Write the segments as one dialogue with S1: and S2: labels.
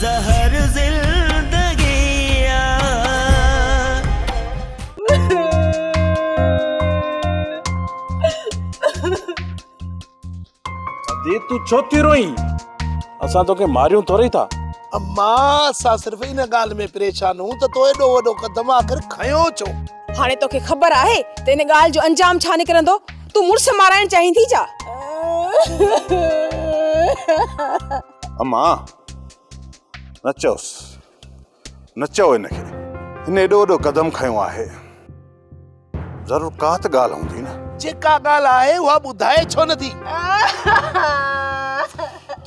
S1: जहर जिंदगिया।
S2: दी तू छोती रोई असा तो के मारियूं थोड़ी था।
S3: अम्मा असां सिर्फ इन ॻाल्हि में परेशान हूं त तो एॾो वॾो कदम आख़िर खयो छो?
S4: हाणे तोखे ख़बर आहे त इन ॻाल्हि जो अंजाम छा निकिरंदो? तू मुड़ुस माराइण चाहींदी छा?
S2: अम्मा न चओ इनखे, हिन एॾो वॾो कदम खयो आहे, ज़रूर का त ॻाल्हि हूंदी न।
S3: जेका ॻाल्हि आहे उहा ॿुधाए छो नथी?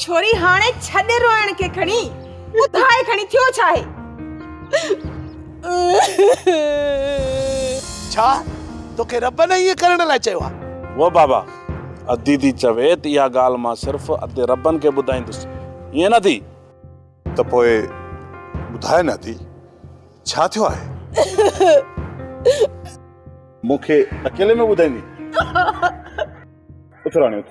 S4: छोरी हाणे छॾे रोइण खे खणी ॿुधाए खणी थियो छा आहे?
S3: छा तोखे रब ने ईअं करण लाइ चयो आहे?
S2: वो बाबा अदी दी चवे त इहा ॻाल्हि मां सिर्फ़ अधे रबनि खे ॿुधाईंदुसि, ईअं न थी त पोइ ॿुधाए न थी छा थियो आहे? मूंखे अकेले में ॿुधाईंदी? उथ राणी उथ।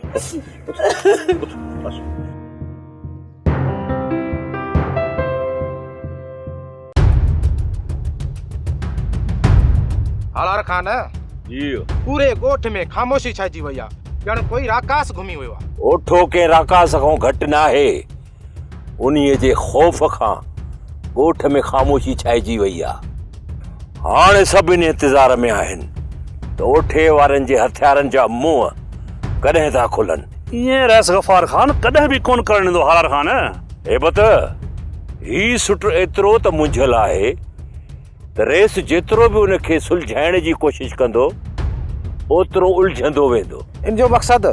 S5: हालार खान
S6: जी
S5: पूरे ॻोठ में ख़ामोशी छाइजी वई आहे, ॼण कोई राकास घुमी वियो आहे।
S6: ओठो के राकास खां घटि न आहे, उन्हीअ जे ख़ौफ़ खां ॻोठ में ख़ामोशी छाइजी वई आहे। हाणे सभिनी इंतज़ार में आहिनि त ओठे वारनि जे हथियारनि जा मुंहं कॾहिं था खुलनि।
S7: ये रस गफ़ार खान कॾहिं बि कोन करण ॾींदो हालार खान।
S6: हेबत ही सुट एतिरो त मुंझल आहे त रेस जेतिरो बि उनखे सुलझाइण जी कोशिश कंदो ओतिरो उलझंदो वेंदो।
S5: इन जो मक़सदु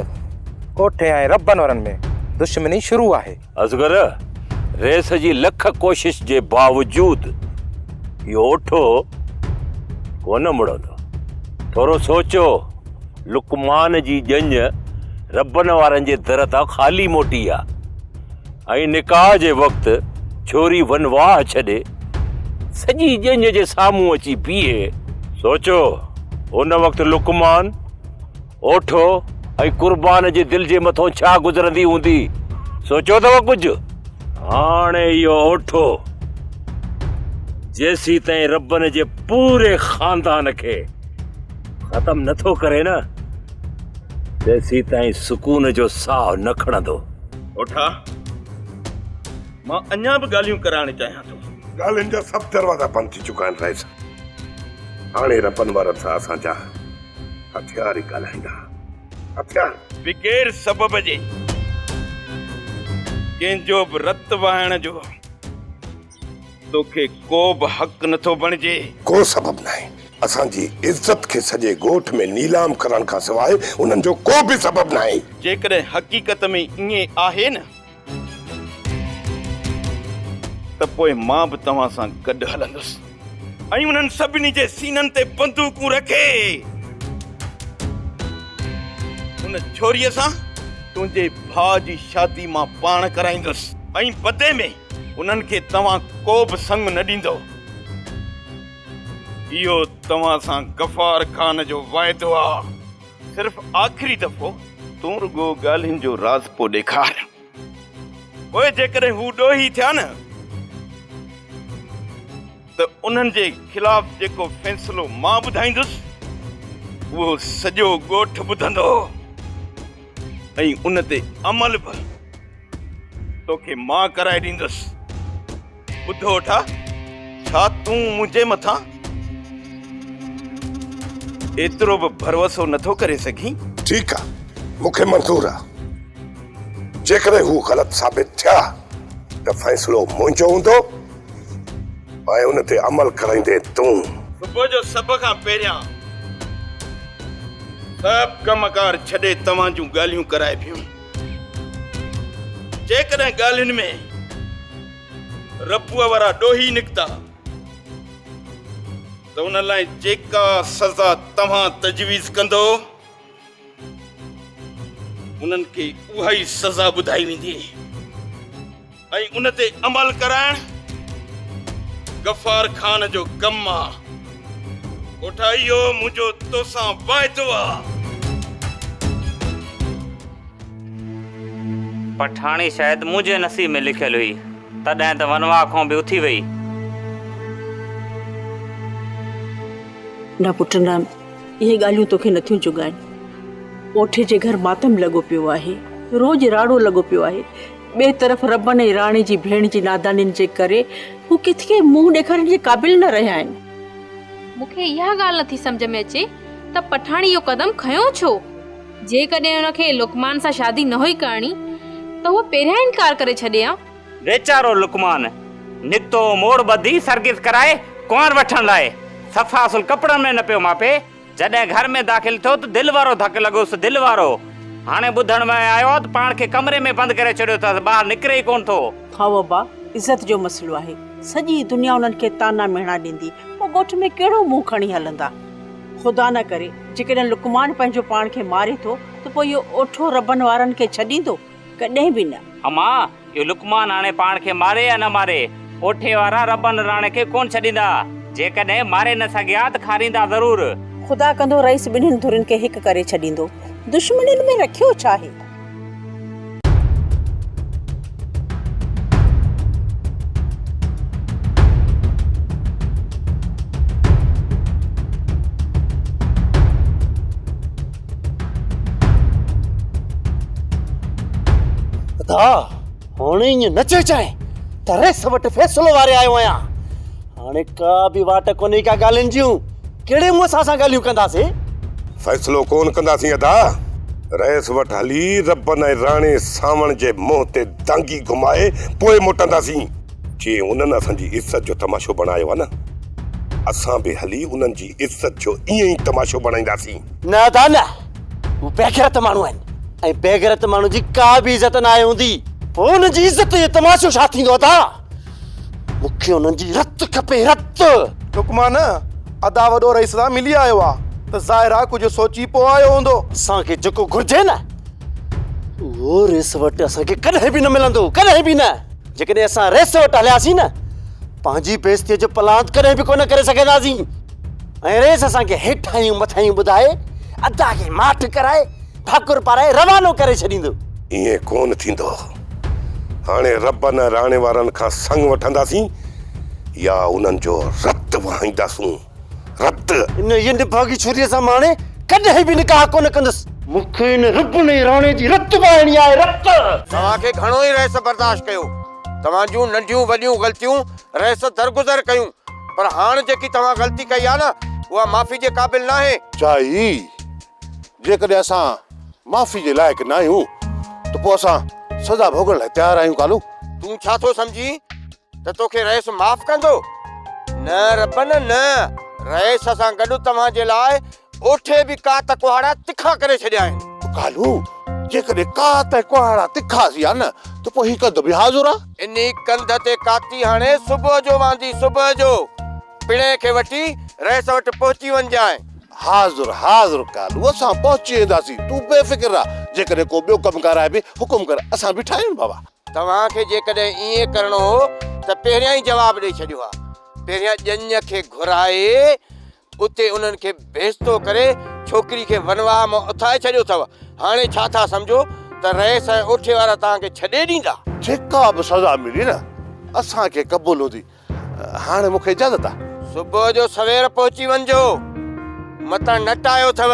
S5: कोठे ऐं रबनि वारनि में दुश्मनी शुरू आहे।
S6: असगर रेस जी लख कोशिश जे बावजूद इहो ओठो कोन मुड़ंदो। थोरो सोचो, लुकमान जी ॼञ रबनि वारनि जे दर तां ख़ाली मोटी आहे ऐं निकाह जे वक़्तु छोरी वनवाह छॾे सॼी ॼञ जे साम्हूं अची बीहे। सोचो उन वक़्तु लुकमान, ओठो ऐं कुर्बान जे दिल जे मथां छा गुज़रंदी हूंदी? सोचो अथव कुझु? हाणे इहो ओठो जेसी ताईं रबनि जे पूरे ख़ानदान खे ख़तम नथो करे न, तेसी ताईं सुकून जो साह न खणंदो।
S8: ओठा मां अञा बि ॻाल्हियूं कराइण चाहियां थो।
S9: ॻाल्हियुनि जा सभु दरवाज़ा बंदि थी चुका आहिनि रईस। हाणे रबनि वारनि सां असांजा हथियार ई ॻाल्हाईंदा। हथियार
S8: बग़ैर सबब जे कंहिंजो बि रत वहाइण जो तोखे को बि हक़ नथो बणिजे।
S9: को सबब नाहे। असांजी इज़त खे सॼे ॻोठ में नीलाम करण खां सवाइ उन्हनि जो को बि सबब नाहे।
S8: जेकॾहिं हक़ीक़त में ईअं आहे न त पोइ मां बि तव्हां सां गॾु हलंदुसि ऐं उन्हनि सभिनी जे सीननि ते बंदूकूं रखे उन छोरीअ सां तुंहिंजे भाउ जी शादी मां पाण कराईंदुसि ऐं बदे में उन्हनि खे तव्हां को बि संग न ॾींदो। इहो तव्हां सां गफ़ार खान जो वाइदो आहे। सिर्फ़ आख़िरी दफ़ो तूं रुगो ॻाल्हियुनि जो राज़ पोइ ॾेखार। पोइ जेकॾहिं हू ॾोही थिया न त उन्हनि जे ख़िलाफ़ जेको फ़ैसिलो मां ॿुधाईंदुसि उहो सॼो ॻोठ ॿुधंदो ऐं उन ते अमल बि तोखे मां कराए ॾींदुसि। ॿुधो वठा, छा तूं मुंहिंजे मथां एतिरो बि भरोसो नथो करे सघीं?
S9: ठीकु आहे, मूंखे मंज़ूर आहे। जेकॾहिं हू ग़लति साबित थिया त फ़ैसिलो मुंहिंजो हूंदो ऐं उन ते अमल कराईंदे तूं।
S8: सुबुह जो सभ खां पहिरियां सभु कमकार छॾे तव्हां जूं ॻाल्हियूं कराए पियूं। जेकॾहिं ॻाल्हियुनि में रबुअ वारा ॾोही निकिता त उन लाइ जेका सज़ा तव्हां तजवीज़ कंदो उन्हनि खे उहा ई सज़ा ॿुधाई वेंदी ऐं उन ते अमल कराइण गफ़ार खान जो कमु आहे। ओठा इहो मुंहिंजो तोसां वाइदो आहे।
S10: पठाणी शायदि मुंहिंजे नसीब में लिखियल हुई
S1: तॾहिं त वनवा खां बि उथी वई।
S10: न पुट न, इहे ॻाल्हियूं तोखे नथियूं चुगाइनि। ओठे जे घर मातम लॻो पियो आहे, रोज राड़ो लॻो पियो आहे। ॿिए तरफ़ रबन ऐं राणी जी भेण जी नादानियुनि जे करे हू किथे मुंहुं ॾेखारण जे क़ाबिल न रहिया आहिनि।
S11: मूंखे इहा ॻाल्हि नथी सम्झ में अचे त पठाणी इहो कदम खयो छो। जेकॾहिं हुनखे लुकमान सां शादी न हुई करणी त उहो पहिरियां इनकार करे छॾे हा।
S1: वेचारो लुकमान नितो मोड़ ॿधी सरगिस कराए कुंवर वठण लाइ सफ़ा असुल कपिड़नि में न पियो मापे। जॾहिं घर में दाख़िल थियो त दिलि वारो धक लॻोसि, दिलि वारो। हाणे ॿुधण में आयो त पाण खे कमरे में बंदि करे छॾियो अथसि, ॿाहिरि निकिरे ई कोन थो।
S10: हा बाबा, इज़त जो मसइलो आहे। सॼी दुनिया उन्हनि खे ताना मेणा ॾींदी, पोइ ॻोठ में कहिड़ो मुंहुं खणी हलंदा। ख़ुदा न करे जेकॾहिं लुकमान पंहिंजो पाण खे मारे थो त पोइ इहो ओठो रबन वारनि खे छॾींदो? कॾहिं बि न।
S1: अमा, इहो लुकमान हाणे पाण खे मारे या न मारे, ओठे वारा रबन राणे खे कोन छॾींदा। जेकॾहिं मारे न सघिया त खारींदा ज़रूर।
S10: ख़ुदा कंदो रईस ॿिन्हिनि धुरियुनि खे हिकु करे छॾींदो। दुश्मनियुनि में रखियो छा आहे?
S12: हाणे ईअं न चइजांइ त रेस वटि फ़ैसिलो वारे आयो आहियां। हाणे का बि वाट कोन्हे का ॻाल्हियुनि जूं। कहिड़े मुंहं सां असां ॻाल्हियूं कंदासीं?
S9: फ़ैसिलो कोन कंदासीं अदा। रेस वटि हली रबन ऐं राणे सावण जे मुंहं ते दांगी घुमाए पोइ मोटंदासीं। जीअं उन्हनि असांजी इज़त जो तमाशो बणायो आहे न, असां बि हली उन्हनि जी इज़त जो ईअं ई तमाशो बणाईंदासीं।
S12: न अदा न, हू बेग़ैरत माण्हू आहिनि ऐं बेग़ैरत माण्हू जी का बि इज़त न आहे हूंदी। पोइ हुन जी इज़त जो तमाशो छा थींदो अदा? मूंखे हुननि जी रत खपे, रत।
S3: लुकमान अदा वॾो रईस सां मिली आयो आहे त ज़ाहिरा कुझु सोची पोइ आयो हूंदो।
S12: असांखे जेको घुर्जे न उहो रेस वटि असांखे कॾहिं बि न मिलंदो, कॾहिं बि न। जेकॾहिं असां रेस वटि हलियासीं न, पंहिंजी बेइज़तीअ जो प्लान कॾहिं बि कोन करे सघंदासीं। ऐं रेस असांखे हेठां मथां ॿुधाए अदा खे माठ कराए ठाकुर पाराए रवानो करे छॾींदो।
S9: ईअं कोन थींदो। हाणे रबन राणे वारनि खां संग वठंदासीं या उन्हनि जो रत वहाईंदासूं, रत।
S12: इन निभागी छुरीअ सां माणे कॾहिं बि निकाह कोन कंदुसि। मूंखे इन रबन ऐं राणे जी रत वहाइणी आहे, रत।
S13: तव्हांखे घणो ई रहस बर्दाश्त कयो। तव्हां जूं नंढियूं वॾियूं ग़लतियूं रहस दरगुज़र कयूं, पर हाणे जेकी तव्हां ग़लती कई आहे न, उहा माफ़ी जे क़ाबिल न आहे।
S2: चाही जेकॾहिं असां माफ़ी जे लाइक़ न आहियूं त पोइ असां सज़ा भोगण लाइ तयार आहियूं। कालू,
S13: तूं छा थो सम्झी त तोखे रईस माफ़ कंदो? न रबन न, रईस सां गॾु तव्हां जे लाइ ओठे बि का त कुहाड़ा तिखा करे छॾिया आहिनि।
S2: कालू, जेकॾहिं का त कुहाड़ा तिखा थी आहे न त पोइ हीउ कंद बि हाज़ुर आहे।
S13: इन कंध ते काती हाणे सुबुह जो वांदी, सुबुह जो पिणे खे वठी रईस वटि पहुची वञजांइ।
S2: हाज़ुर हाज़ुर कालू, असां पहुची वेंदासीं, तूं बेफ़िक्र रह। जेकॾहिं को ॿियो कमु कराए बि हुकुम कर, असां बीठा आहियूं बाबा।
S13: तव्हांखे जेकॾहिं ईअं करणो हो त पहिरियां ई जवाबु ॾेई छॾियो आहे। पहिरियां ॼञ खे घुराए उते उन्हनि खे बेइज़तो करे छोकिरी खे वनवाह मां उथाए छॾियो अथव। हाणे छा था सम्झो त रईस ऐं ओठे वारा तव्हांखे छॾे ॾींदा?
S2: जेका बि सज़ा मिली न असांखे क़बूल हूंदी। हाणे मूंखे इजाज़त आहे।
S13: सुबुह जो सवेर पहुची वञिजो। मतां नटायो अथव,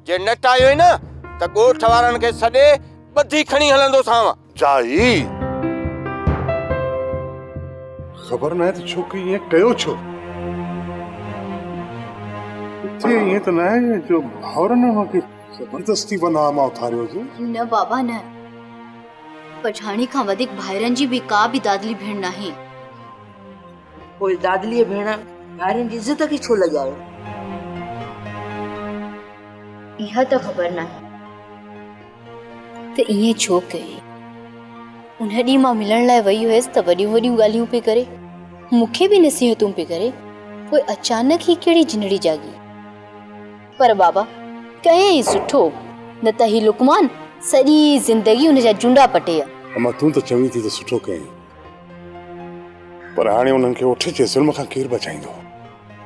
S13: जे नटायो ई न त ॻोठ वारनि खे सॾे ॿधी खणी हलंदोसांव।
S2: चाही
S14: ख़बर न आहे त छोकिरी ईअं कयो छो। ईअं त न आहे जो भाउरनि मूंखे ज़बरदस्ती वनवाह मां उथारियोसीं।
S15: न बाबा न, पछाणी खां वधीक भाइरनि जी बि का बि दादली भेण नाहे।
S10: पोइ दादलीअ भेण भाइरनि जी इज़त खे छो लॻायो?
S15: इहा त ख़बर नाहे त ईअं छो कई। उन ॾींहुं मां मिलण लाइ वई हुयसि त वॾियूं वॾियूं ॻाल्हियूं पे करे, मूंखे बि नसीहतूं पे करे। पोइ अचानक ही कहिड़ी जिनड़ी जागी। पर बाबा कयईं सुठो, न त ही लुकमान सॼी ज़िंदगी उन जा जुंडा पटिया।
S14: अमा तूं त चवीं थी त सुठो कयईं, पर हाणे उन्हनि खे उठ जे ज़ुल्म खां केरु बचाईंदो?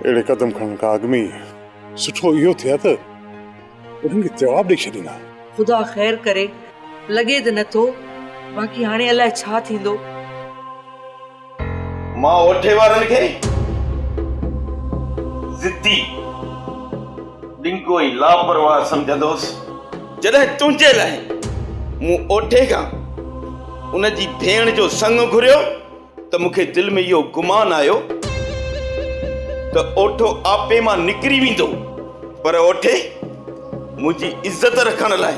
S14: अहिड़े कदम खणण खां अॻु में सुठो इहो थिया त उन्हनि खे जवाबु ॾेई छॾींदा।
S10: ख़ुदा ख़ैर करे, लॻे त नथो, बाक़ी हाणे अलाए छा थींदो।
S8: मां ओठे वारनि खे ज़िद्दी डिंको ई लापरवाह सम्झंदोसि। जॾहिं तुंहिंजे लाइ मूं ओठे खां उनजी भेण जो संग घुरियो त मूंखे दिलि में इहो गुमान आयो त ओठो आपे मां निकिरी वेंदो, पर ओठे मुंहिंजी इज़त रखण लाइ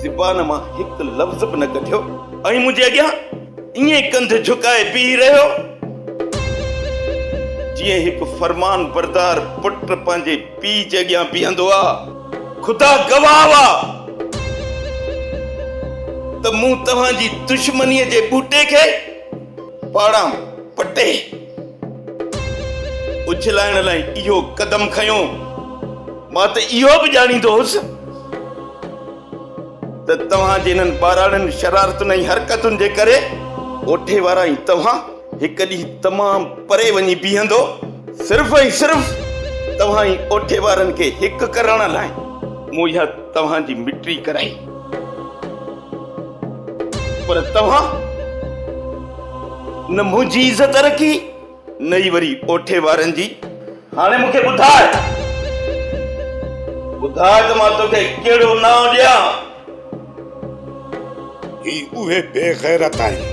S8: ज़बान मां हिकु लफ़्ज़ बि न कढियो ऐं मुंहिंजे अॻियां ईअं कंध झुकाए बीह रहियो जीअं हिकु फरमान बरदार पुट पंहिंजे पीउ जे अॻियां बीहंदो आहे। ख़ुदा गवाह आहे त मूं तव्हांजी दुश्मनीअ जे बूटे खे पाड़ां पटे उछलाइण लाइ इहो कदम खयो। मां त इहो बि ॼाणींदो हुउसि त तव्हां जे इन्हनि ॿाराड़नि शरारतुनि ऐं हरकतुनि जे करे ओठे वारा ई तव्हां हिकु ॾींहुं तमामु परे वञी बीहंदो, सिर्फ़ ऐं सिर्फ़ तव्हां ई ओठे वारनि खे हिकु करण लाइ मूं इहा तव्हांजी मिट्री कराई। पर तव्हां न मुंहिंजी इज़त रखी न ई वरी ओठे वारनि जी। हाणे मूंखे ॿुधाए त मां तोखे कहिड़ो नाम ॾियां?
S9: ही उहे बेग़ैरत आहिनि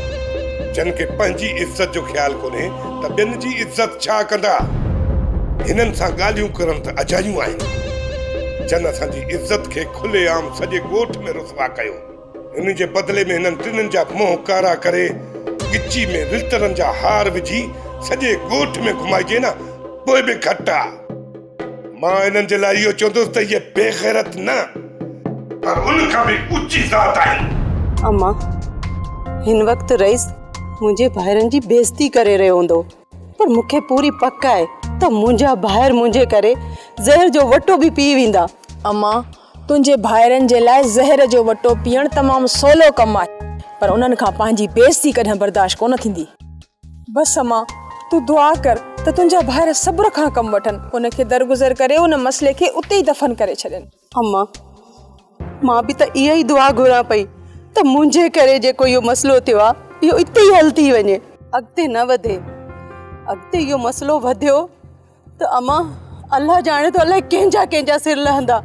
S9: जिन खे पंहिंजी इज़त जो ख़्यालु कोन्हे त ॿियनि जी इज़त छा कंदा। हिननि सां ॻाल्हियूं करण त अजायूं आहिनि। जन असांजी इज़त खे खुले आम सॼे ॻोठ में रुसवा कयो। इन जे बदिले में हिननि टिनिनि जा मुंहं कारा करे गिची में रिश्तरनि जा हार विझी सॼे ॻोठ में घुमाइजे न, पोइ बि घटि आहे। मां हिननि जे लाइ इहो चवंदुसि त इहे बेग़ैरत न पर उन खां बि ऊची ज़ात आहिनि।
S10: अम्मा, हिन वक़्तु रईस मुंहिंजे भाइरनि जी बेइज़ती करे रहियो हूंदो, पर मूंखे पूरी पक आहे त मुंहिंजा भाइर मुंहिंजे करे ज़हर जो वटो बि पी वेंदा।
S4: अम्मा, तुंहिंजे भाइरनि जे लाइ ज़हर जो वटो पीअण तमामु सवलो कमु आहे, पर उन्हनि खां पंहिंजी बेइज़ती कॾहिं बर्दाश्त कोन थींदी। बसि अम्मा, तूं दुआ कर त तुंहिंजा भाइर सब्र खां कमु वठनि, उनखे दरगुज़र करे उन मसइले खे उते ई दफ़न करे छॾनि।
S10: अम्मा, मां बि त इहा ई दुआ घुरां पई त मुंहिंजे करे जेको इहो मसइलो थियो आहे इहो इते ई हल थी वञे, अॻिते न वधे। अॻिते इहो मसइलो वधियो त अम्मा अल्लाह जाने तो अल्लाह कंहिंजा सिर लहंदा।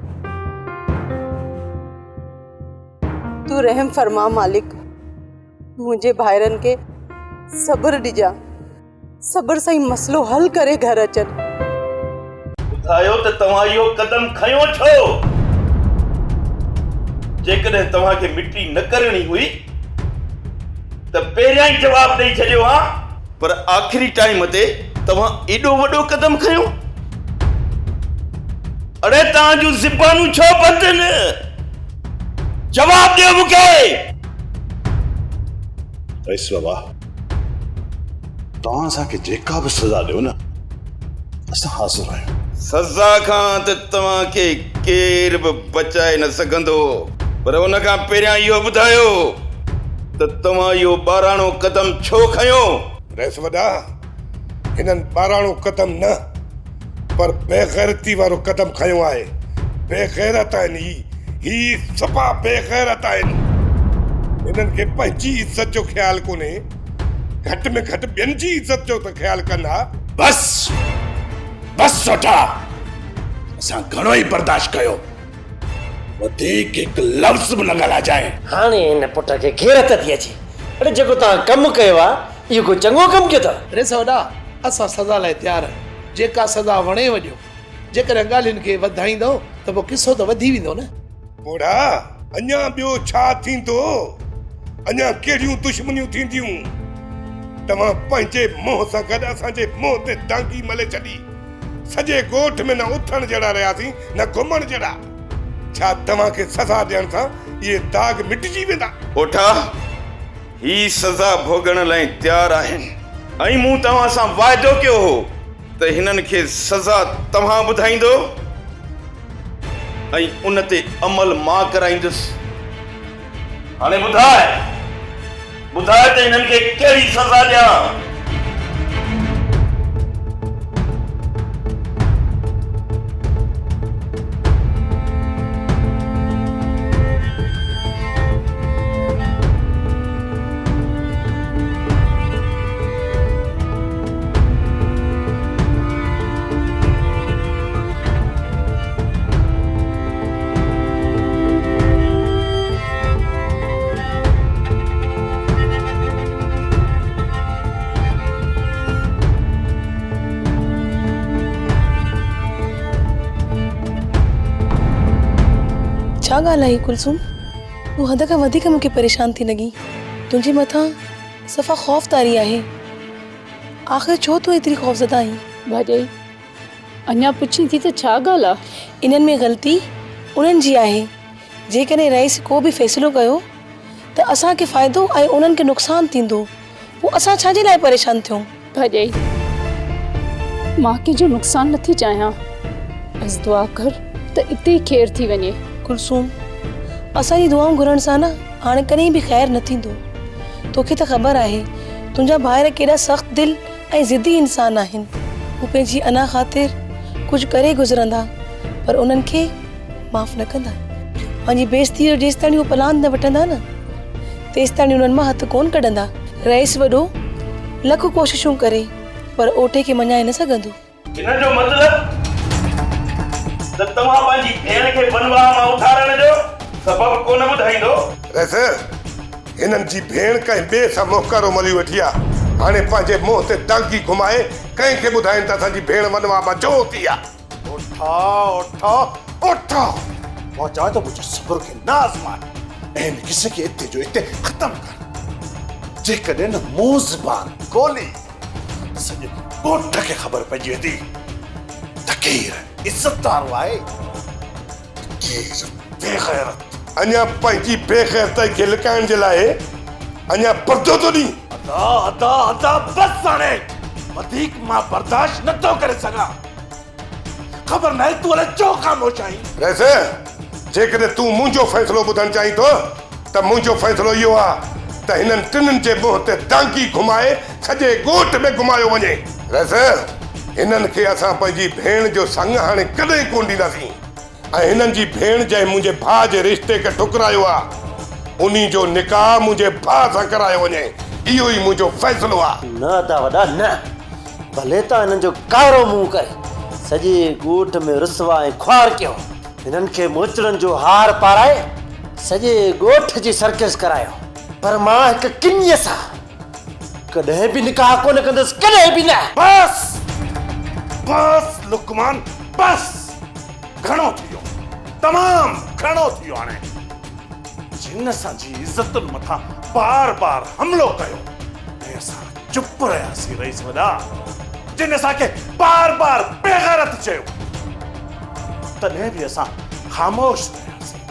S10: तू रहम फरमा मालिक, मुंहिंजे भाइरनि खे सब्र ॾिजा, सब्र सां ई मसइलो हल करे घर अचनि।
S8: ॿुधायो त तव्हां इहो कदम खयो छो? जेकॾहिं तव्हांखे मिट्री न करणी हुई त पहिरियां ई जवाब ॾेई छॾियो हा, पर आख़िरी टाइम ते तव्हां एॾो वॾो कदम खयो। अड़े तव्हांजूं ज़बानूं छो बंदि आहिनि? जवाब ॾियो मूंखे।
S2: रईस बाबा, तव्हां असांखे जेका बि सज़ा ॾियो न, असां हाज़िर आहियूं।
S8: सज़ा खां त तव्हांखे केर बि बचाए न सघंदो, पर उन खां पहिरियां इहो ॿुधायो त तव्हां इहो ॿाराणो कदम छो खयो?
S9: रईस वॾा, हिननि ॿाराणो कदम न पर बेग़ैरती वारो कदम खयो आहे। बेग़ैरत आहिनि ही सफ़ा बेग़ैरत आहिनि। हिननि खे पंहिंजी इज़त जो ख़्यालु कोन्हे, घटि में घटि ॿियनि जी इज़त जो त ख़्यालु कंदा।
S3: बस सोटा, असां घणो ई बर्दाश्त कयो, वधीक हिकु लफ़्ज़ बि न ॻाल्हाइजाए।
S12: हाणे हिन पुट खे गैरत थी अचे। अरे जेको तव्हां कमु कयो आहे इहो कोई चङो कमु कयो अथव।
S3: रे सौदा, असां सज़ा लाइ तयारु आहियूं। जेका सज़ा वणे वञो, जेकॾहिं ॻाल्हियुनि खे वधाईंदो त पोइ किसो त वधी वेंदो न।
S9: बुढ़ा, अञा ॿियो छा थींदो? अञा कहिड़ियूं दुश्मनियूं थींदियूं? तव्हां पंहिंजे मोह सां गॾु असांजे मोह ते दांगी मले छॾी। सॼे ॻोठ में न उथण जहिड़ा रहियासीं न घुमण जहिड़ा। छा तव्हांखे सज़ा ॾियण सां इहे दाग मिटिजी वेंदा?
S8: ओठा, ही सज़ा भोगण लाइ तयारु आहिनि ऐं मूं तव्हां सां वाइदो कयो हो त हिननि खे सज़ा तव्हां ॿुधाईंदो ऐं उन ते अमल मां कराईंदुसि। हाणे ॿुधाए त हिननि खे कहिड़ी सज़ा ॾियां?
S4: छा ॻाल्हि आई कुलसुम? तूं हद खां वधीक मूंखे परेशान थी लॻी। तुंहिंजे मथां सफ़ा ख़ौफ़दारी आहे। आख़िर छो तूं एतिरी ख़ौफ़ज़दा आहीं?
S10: भाॼाई अञा पुछी थी त छा ॻाल्हि आहे?
S4: इन्हनि में ग़लती उन्हनि जी आहे। जेकॾहिं रईस को बि फ़ैसिलो कयो त असांखे फ़ाइदो ऐं उन्हनि खे नुक़सानु थींदो, पोइ असां छाजे लाइ परेशान थियूं?
S10: भाॼाई मां कंहिंजो नुक़सानु नथी चाहियां, बसि दुआ कर त इते ई ख़ैरु थी वञे।
S4: कुलसूम, असांजी दुआऊं घुरण सां न हाणे कॾहिं बि ख़ैरु न थींदो। तोखे त ख़बर आहे तुंहिंजा भाइर केॾा सख़्तु दिलि ऐं ज़िद्दी इंसान आहिनि। हू पंहिंजी अना ख़ातिर कुझु करे गुज़रंदा, पर उन्हनि खे माफ़ न कंदा। पंहिंजी बेइज़ती जो जेसि ताईं उहो पलान न वठंदा न, तेसि ताईं उन्हनि मां हथ कोन कढंदा। रईस वॾो लख कोशिशूं करे पर ओठे खे मञाए न सघंदो।
S8: इन जो मतिलब त तव्हां पंहिंजी भेण खे बनवाह मां उथारण जो सबबु कोन ॿुधाईंदो?
S9: वैसे हिननि जी भेण कंहिं ॿिए सां मोहकारो मली वठी आहे। हाणे पंहिंजे मुंहं ते दागी घुमाए कंहिंखे ॿुधाइनि त असांजी भेण बनवाह मां जो थी आहे।
S14: उठा उठा उठा, मां चाहे तो मुझे सब्र के ना आज़माए ऐं किसी के इत्ते जो इत्ते खत्म कर। जेकॾहिं न मुंहुं ज़बान खोली त सॼे ॻोठ खे ख़बर पइजी वेंदी त केरु इज़तदार आहे, केरु बेग़ैरत।
S9: अञा पंहिंजी बेग़ैरताई खे लिकाइण जे लाइ अञा पर्दो थो ॾी।
S14: अदा अदा अदा बस हाणे वधीक मां बर्दाश्त नथो करे सघां। ख़बर नाहे तूं अलाए छो ख़ामोश आहीं।
S9: वैसे जेकॾहिं तूं मुंहिंजो फ़ैसिलो ॿुधणु चाहीं थो त मुंहिंजो फ़ैसिलो इहो आहे त हिननि टिन्हिनि जे मुंहं ते दांगी घुमाए सॼे ॻोठ में घुमायो वञे। वैसे हिननि खे असां पंहिंजी भेण जो संग हाणे कॾहिं कोन ॾींदासीं ऐं हिननि जी भेण जंहिं मुंहिंजे भाउ जे रिश्ते खे ठुकरायो आहे उन्ही जो निकाह मुंहिंजे भाउ सां करायो वञे। इहो ई मुंहिंजो फ़ैसिलो आहे।
S12: न ता वॾा न, भले त हिननि जो कारो मुंहुं करे सॼे ॻोठ में रुसवा ऐं ख्वार कयो। हिननि खे मोचड़नि जो हार पाराए सॼे ॻोठ जी सर्कस करायो, पर मां हिकु किनीअ सां कॾहिं बि निकाह कोन कंदुसि, कॾहिं बि न।
S14: बस बस लुकमान, बस घणो थी वियो, तमामु घणो थी वियो। हाणे जिन असांजी इज़तुनि मथां बार बार हमिलो कयो ऐं असां चुप रहियासीं। रईस वॾा, जिन असांखे बार बार बेग़ैरत चयो तॾहिं बि असां ख़ामोश रहियासीं।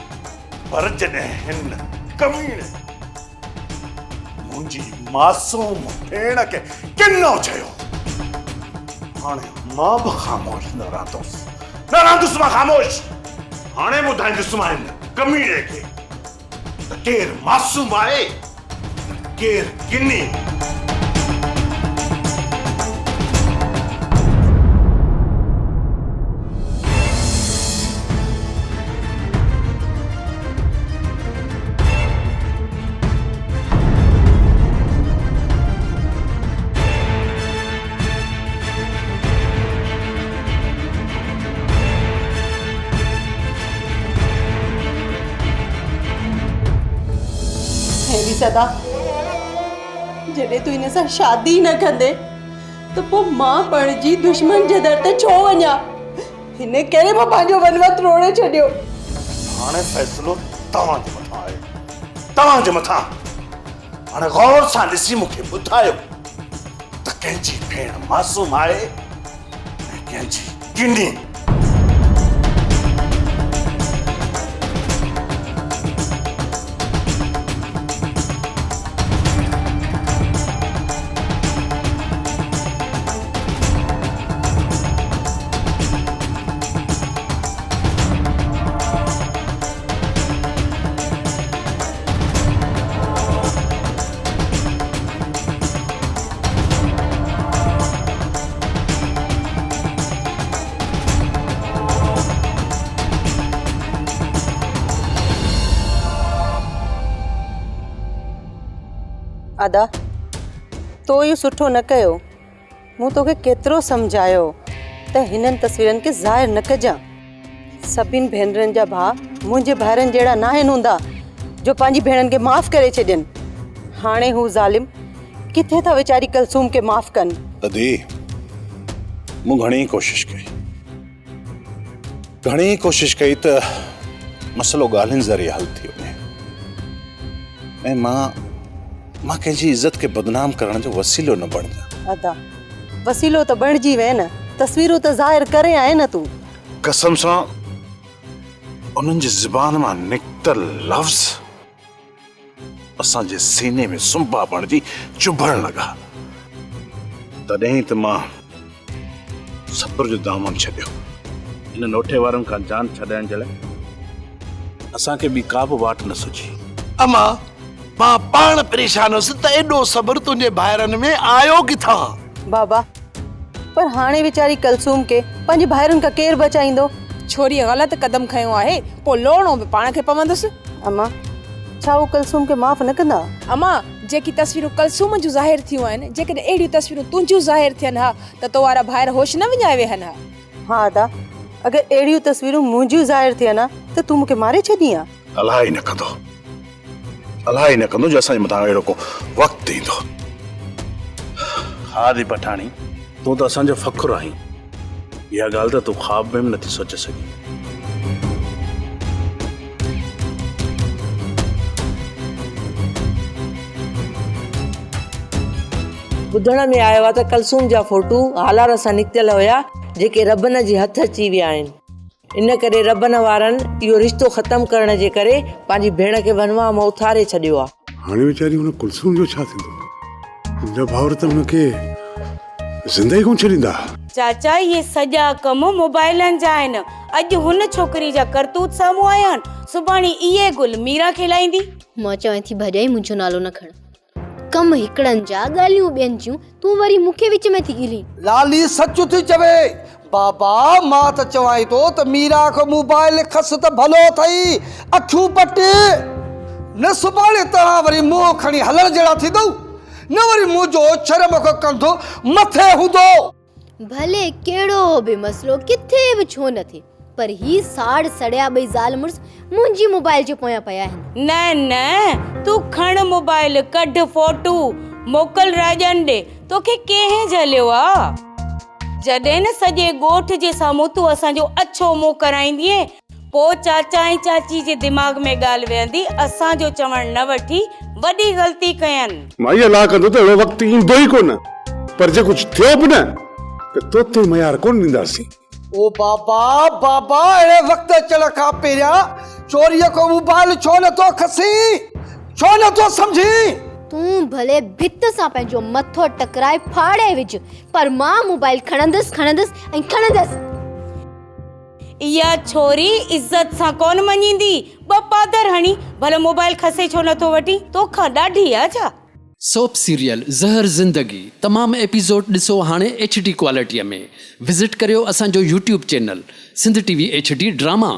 S14: पर जॾहिं हिन कमीने मुंहिंजी मासूम भेण खे किनो चयो, हाणे मां बि ख़ामोश न रहंदुसि मां ख़ामोश। हाणे ॿुधाईंदुसि मां हिन कमीने खे त केरु मासूम आहे, केरु किनी।
S10: सदा जॾहिं तूं हिन सां शादी न कंदे त पोइ मां पणजी दुश्मन जे दर ते छो वञा? हिन करे मां पंहिंजो वनवत रोड़े छॾियो।
S14: हाणे फ़ैसिलो तव्हांजे मथां आहे, तव्हांजे मथां। हाणे गौर सां ॾिसी मूंखे ॿुधायो त कंहिंजी भेण मासूम आहे ऐं कंहिंजी किनी।
S10: अदा तो इहो सुठो न कयो। मूं तोखे केतिरो सम्झायो त हिननि तस्वीरनि खे ज़ाहिर न कजां। सभिनि भेनरुनि जा भाउ मुंहिंजे भाइरनि जहिड़ा न आहिनि हूंदा जो पंहिंजी भेणनि खे माफ़ करे छॾनि। हाणे हू ज़ालिम किथे था वीचारी कलसूम खे माफ़ कनि?
S14: अदी मूं घणी कोशिश कई त
S2: मसलो ॻाल्हियुनि ज़रिए हल थी वञे ऐं मां कंहिंजी इज़त खे बदनाम करण जो वसीलो न बणिजां।
S16: अदा वसीलो त बणिजी वए न, तस्वीरूं त ज़ाहिर करे आए न तूं।
S2: कसम सां उन्हनि जी ज़ुबान मां निकतल लफ़्ज़ असांजे सीने में सुंबा बणिजी चुभण लॻा। तॾहिं त मां सब्र जो दामन छॾियो। इन नोठे वारनि खां जान छॾाइण जे लाइ असांखे ॿी का बि वाट न सुझी।
S12: अमा मां पाण परेशान हुअसि त एॾो सब्र तुंहिंजे भाइरनि में आयो किथां?
S16: बाबा पर हाणे वीचारी कलसूम के पंहिंजे भाइरनि खां केरु बचाईंदो?
S4: छोरी ग़लति कदम खयो आहे, पोइ लोड़ो बि पाण खे पवंदुसि।
S16: अमा छा उहो कलसूम के माफ़ न कंदा?
S4: अमा जेकी तस्वीरूं कलसूम जूं ज़ाहिर थियूं आहिनि, जेकॾहिं अहिड़ियूं तस्वीरूं तुंहिंजूं ज़ाहिर थियनि हा त तो वारा भाइर होश न विञाए वेहनि हा।
S16: हा अदा अगरि अहिड़ियूं तस्वीरूं मुंहिंजियूं ज़ाहिर थियनि हा त तूं मूंखे मारे छॾी हा?
S2: अलाही न कंदो जो असांजे मथां अहिड़ो को वक़्तु ईंदो। हा दी पठाणी, तूं त असांजो फ़ख्रु आहीं। इहा ॻाल्हि त तूं ख़्वाब में बि नथी सोचे सघीं।
S17: ॿुधण में आयो आहे त कलसूम जा फोटू हालार सां निकितल हुया जेके रबन जे हथ अची विया आहिनि। इन करे रबन वारनि इहो रिश्तो ख़तम करण जे करे पंहिंजी भेण खे वनवा मां उथारे छॾियो आहे।
S14: हाणे वीचारी हुन कुलसूम जो छा थींदो? मुंहिंजा भाउर त हुनखे ज़िंदगी कोन छॾींदा।
S18: चाचा ये सॼा कम मोबाइलनि जा आहिनि। अॼु हुन छोकिरी जा करतूत साम्हूं आया आहिनि, सुभाणे इहे गुल मीरा खिलाईंदी।
S15: मां चवां थी भॼाई मुंहिंजो नालो न खण। कम हिकड़नि जा ॻाल्हियूं ॿियनि जूं, तूं वरी मूंखे विच में थी ॻिली।
S12: लाली सच थी चवे। बाबा मां त चवां थो त मीरा को मोबाइल खस त भलो अथई, अखियूं पट न सुभाणे तव्हां वरी मुंहुं खणी हलण जहिड़ा थींदो, न वरी मुंहिंजो शर्म को कंधो मथे हूंदो।
S15: भले कहिड़ो बि मसलो किथे बि छो न थिए, पर ही साड़ सड़िया ॿई ज़ाल मुड़स मुंहिंजी मोबाइल जे पोयां पिया आहिनि।
S18: न तूं खण मोबाइल, कढ फोटू, मोकल राजन ॾे। तोखे कंहिं झलियो आ? जॾहिं न सॼे ॻोठ जे साम्हूं तूं असांजो अछो मुंहुं कराईंदीअ, पोइ चाचा ऐं चाची जे दिमाग़ में ॻाल्हि वेहंदी असांजो चवण न वठी वॾी ग़लती कयनि।
S14: मां इहा ला कंदो त अहिड़ो वक़्तु ईंदो ई कोन, पर जे कुझु थियो बि न त तो मयार कोन ॾींदासीं।
S12: ओ बाबा अहिड़े वक़्तु अचण खां पहिरियां चोरीअ को मोबाइल छो नथो खसी, छो नथो सम्झी?
S15: तूं भले भित सां पंहिंजो मथो टकराए फाड़े विझ, पर मां मोबाइल खणंदसि।
S18: इहा छोरी इज्जत सां कोन मञींदी, ॿ पादर हणी भले मोबाइल खसे छो नथो वठी? तोखां ॾाढी आहे छा?
S19: सोप सीरियल ज़हर ज़िंदगी तमामु एपिसोड ॾिसो हाणे HD क्वालिटीअ में। विज़िट करियो असांजो YouTube channel Sindh TV HD drama.